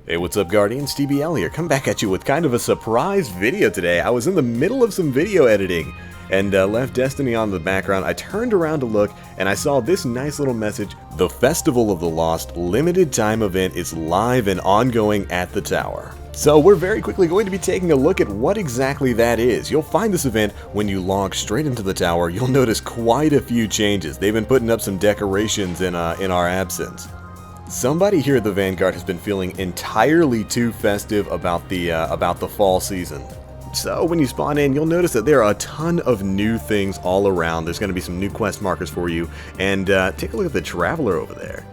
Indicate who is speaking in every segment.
Speaker 1: Hey, what's up, Guardians? TBL here. Come back at you with kind of a surprise video today. I was in the middle of some video editing and left Destiny on the background. I turned around to look and I saw this nice little message. The Festival of the Lost limited time event is live and ongoing at the tower. So we're very quickly going to be taking a look at what exactly that is. You'll find this event when you log straight into the tower. You'll notice quite a few changes. They've been putting up some decorations in our absence. Somebody here at the Vanguard has been feeling entirely too festive about the fall season. So when you spawn in, you'll notice that there are a ton of new things all around. There's going to be some new quest markers for you, and take a look at the Traveler over there.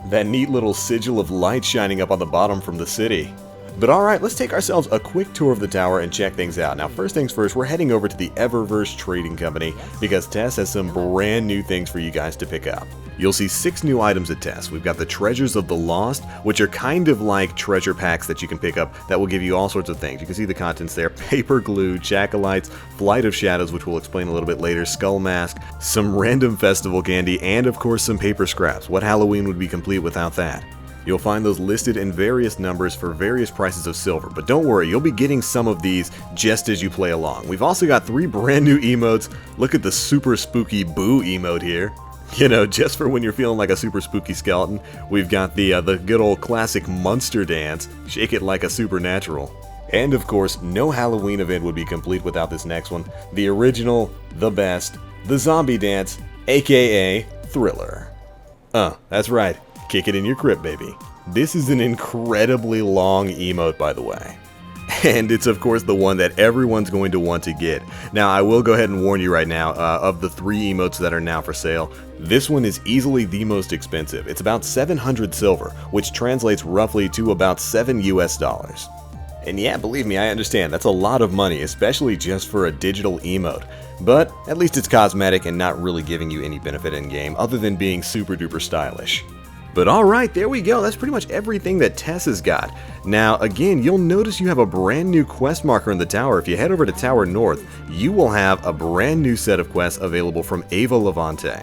Speaker 1: That neat little sigil of light shining up on the bottom from the city. But alright, let's take ourselves a quick tour of the tower and check things out. Now first things first, we're heading over to the Eververse Trading Company because Tess has some brand new things for you guys to pick up. You'll see 6 new items at Tess. We've got the Treasures of the Lost, which are kind of like treasure packs that you can pick up that will give you all sorts of things. You can see the contents there: paper glue, Chacolites, Flight of Shadows, which we'll explain a little bit later, Skull Mask, some random festival candy, and of course some paper scraps. What Halloween would be complete without that? You'll find those listed in various numbers for various prices of silver, but don't worry, you'll be getting some of these just as you play along. We've also got 3 brand new emotes. Look at the super spooky boo emote here. You know, just for when you're feeling like a super spooky skeleton. We've got the good old classic monster dance, shake it like a supernatural. And of course, no Halloween event would be complete without this next one. The original, the best, the zombie dance, aka Thriller. That's right. Kick it in your crypt, baby. This is an incredibly long emote, by the way. And it's of course the one that everyone's going to want to get. Now I will go ahead and warn you right now, of the 3 emotes that are now for sale, this one is easily the most expensive. It's about 700 silver, which translates roughly to about $7 US. And yeah, believe me, I understand, that's a lot of money, especially just for a digital emote. But at least it's cosmetic and not really giving you any benefit in game, other than being super duper stylish. But alright, there we go. That's pretty much everything that Tess has got. Now, again, you'll notice you have a brand new quest marker in the tower. If you head over to Tower North, you will have a brand new set of quests available from Ava Levante.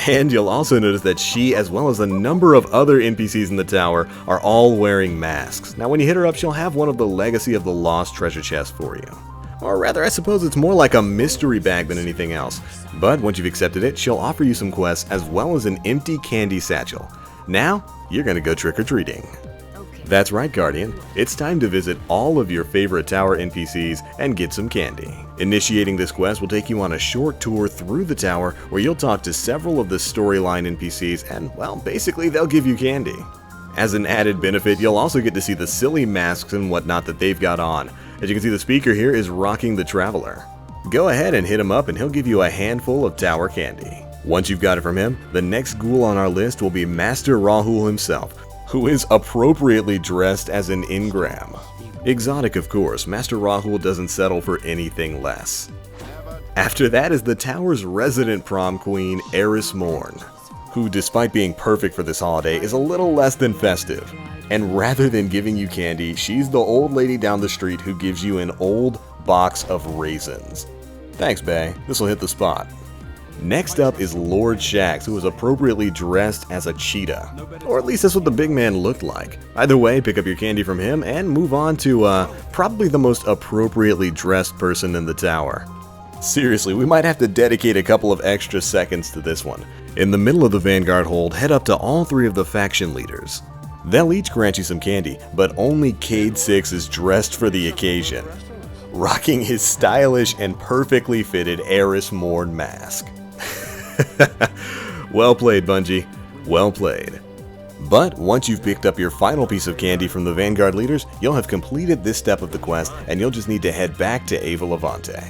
Speaker 1: And you'll also notice that she, as well as a number of other NPCs in the tower, are all wearing masks. Now, when you hit her up, she'll have one of the Legacy of the Lost treasure chests for you. Or rather, I suppose it's more like a mystery bag than anything else. But once you've accepted it, she'll offer you some quests as well as an empty candy satchel. Now, you're gonna go trick-or-treating. Okay. That's right, Guardian. It's time to visit all of your favorite tower NPCs and get some candy. Initiating this quest will take you on a short tour through the tower where you'll talk to several of the storyline NPCs and, well, basically they'll give you candy. As an added benefit, you'll also get to see the silly masks and whatnot that they've got on. As you can see, the speaker here is rocking the Traveler. Go ahead and hit him up and he'll give you a handful of tower candy. Once you've got it from him, the next ghoul on our list will be Master Rahul himself, who is appropriately dressed as an engram. Exotic, of course, Master Rahul doesn't settle for anything less. After that is the tower's resident prom queen, Eris Morn, who, despite being perfect for this holiday, is a little less than festive. And rather than giving you candy, she's the old lady down the street who gives you an old box of raisins. Thanks, bae. This'll hit the spot. Next up is Lord Shax, who is appropriately dressed as a cheetah. Or at least that's what the big man looked like. Either way, pick up your candy from him and move on to probably the most appropriately dressed person in the tower. Seriously, we might have to dedicate a couple of extra seconds to this one. In the middle of the Vanguard hold, head up to all 3 of the faction leaders. They'll each grant you some candy, but only Cade 6 is dressed for the occasion, rocking his stylish and perfectly fitted Eris Morn mask. Well played, Bungie. Well played. But once you've picked up your final piece of candy from the Vanguard leaders, you'll have completed this step of the quest and you'll just need to head back to Ava Levante.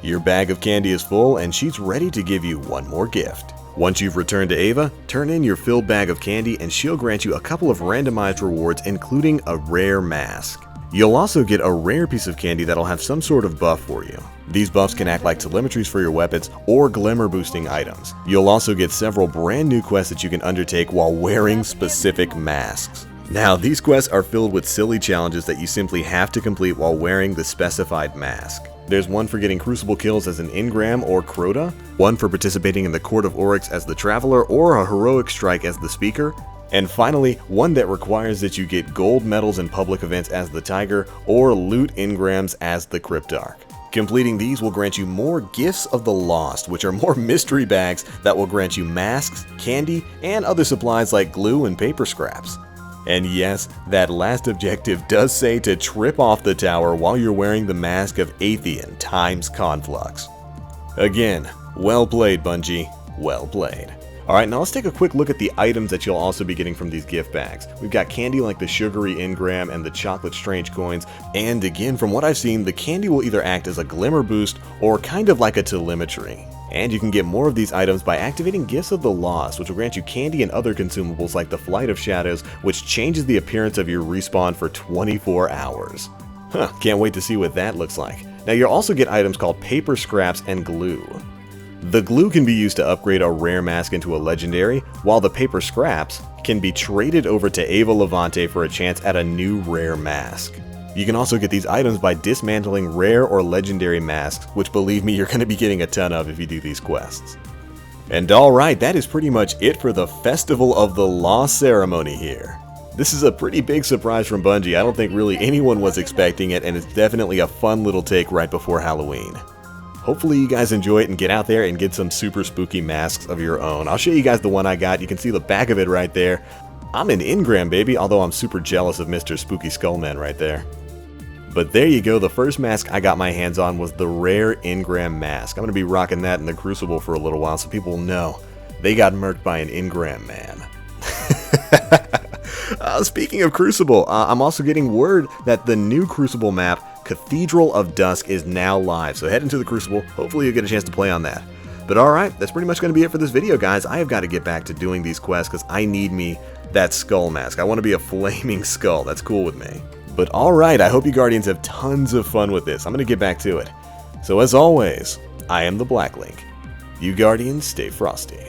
Speaker 1: Your bag of candy is full and she's ready to give you one more gift. Once you've returned to Ava, turn in your filled bag of candy and she'll grant you a couple of randomized rewards, including a rare mask. You'll also get a rare piece of candy that'll have some sort of buff for you. These buffs can act like telemetries for your weapons or glimmer boosting items. You'll also get several brand new quests that you can undertake while wearing specific masks. Now, these quests are filled with silly challenges that you simply have to complete while wearing the specified mask. There's one for getting crucible kills as an engram or Crota, one for participating in the Court of Oryx as the Traveler or a heroic strike as the Speaker, And finally, one that requires that you get gold medals in public events as the Tiger or loot engrams as the Cryptarch. Completing these will grant you more Gifts of the Lost, which are more mystery bags that will grant you masks, candy, and other supplies like glue and paper scraps. And yes, that last objective does say to trip off the tower while you're wearing the mask of Atheon times Conflux. Again, well played, Bungie, well played. Alright, now let's take a quick look at the items that you'll also be getting from these gift bags. We've got candy like the sugary engram and the chocolate strange coins, and again, from what I've seen, the candy will either act as a glimmer boost or kind of like a telemetry. And you can get more of these items by activating Gifts of the Lost, which will grant you candy and other consumables like the Flight of Shadows, which changes the appearance of your respawn for 24 hours. Huh, can't wait to see what that looks like. Now you'll also get items called paper scraps and glue. The glue can be used to upgrade a rare mask into a legendary, while the paper scraps can be traded over to Ava Levante for a chance at a new rare mask. You can also get these items by dismantling rare or legendary masks, which believe me, you're going to be getting a ton of if you do these quests. And alright, that is pretty much it for the Festival of the Lost ceremony here. This is a pretty big surprise from Bungie. I don't think really anyone was expecting it, and it's definitely a fun little take right before Halloween. Hopefully you guys enjoy it and get out there and get some super spooky masks of your own. I'll show you guys the one I got. You can see the back of it right there. I'm an engram, baby, although I'm super jealous of Mr. Spooky Skullman right there. But there you go, the first mask I got my hands on was the rare engram mask. I'm going to be rocking that in the Crucible for a little while so people will know they got murked by an engram man. Speaking of Crucible, I'm also getting word that the new Crucible map, Cathedral of Dusk, is now live, so head into the Crucible. Hopefully you'll get a chance to play on that. But alright, that's pretty much going to be it for this video, guys. I have got to get back to doing these quests because I need me that skull mask. I want to be a flaming skull. That's cool with me. But alright, I hope you Guardians have tons of fun with this. I'm going to get back to it. So as always, I am the Black Link. You Guardians, stay frosty.